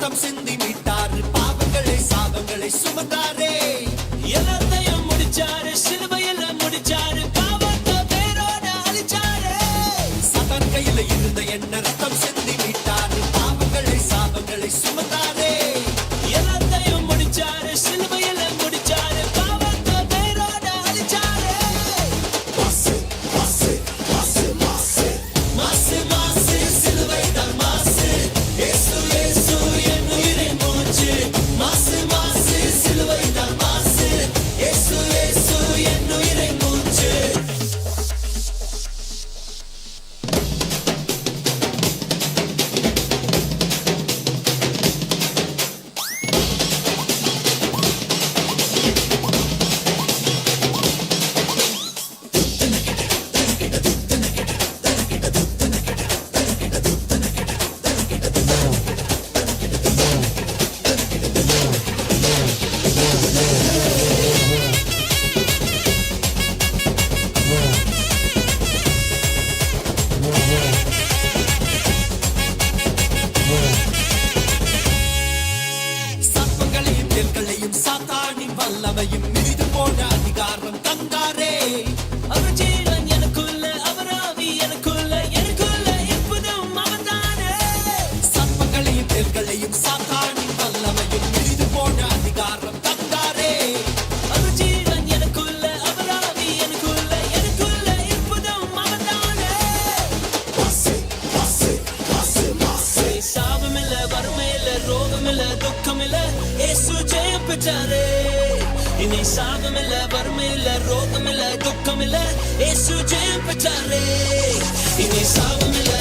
ரத்தம் சிந்தி மீட்டாரு பாவங்களை சாபங்களை சுமந்தாரே எல்லாத்தையும் முடிச்சாரு சிலுவையில முடிச்சாரு பாவத்தை வேரோட அழிச்சாரு சதான் கையில இருந்த என்ன ரத்தம் சிந்தி மீட்டாரு பாவங்களை சாபங்களை சுமந்தாரே எல்லாத்தையும் முடிச்சாரு சிலுவையில முடிச்சாரு பாவத்தை வேரோட அழிச்சாரு மாசு மாசு மாசு மாசு மாசு மாசு சிலுவை தான் மாசு இயேசு இயேசு என் உயிரின் மூச்சு மாசு மாசு சிலுவை தான் மாசு இயேசு இயேசு என் உயிரின் மூச்சு சர்ப்பங்களையும் தேள்களையும் சாத்தானின் வல்லமையும் மிதித்து போன அதிகாரம் தந்தாரே அவர் ஜீவன் எனக்குள்ள அவர் ஆவி எனக்குள்ள எனக்குள்ள எப்போதும் அவர்தானே சர்ப்பங்களையும் தேள்களையும் சாத்தானின் வல்லமையும் மிதித்து போன அதிகாரம் தந்தாரே அவர் ஜீவன் எனக்குள்ள அவர் ஆவி எனக்குள்ள எனக்குள்ள எப்போதும் அவர்தானே மாசு மாசு மாசு மாசு சாபமில்ல வறுமையில்ல ரோகமில்ல துக்கமில்ல இயேசு ஜெயம் பெற்றாரே இனி சாபமில்ல வறுமையில்ல ரோகமில்ல துக்கமில்ல இயேசு ஜெயம் பெற்றாரே இனி சாபமில்ல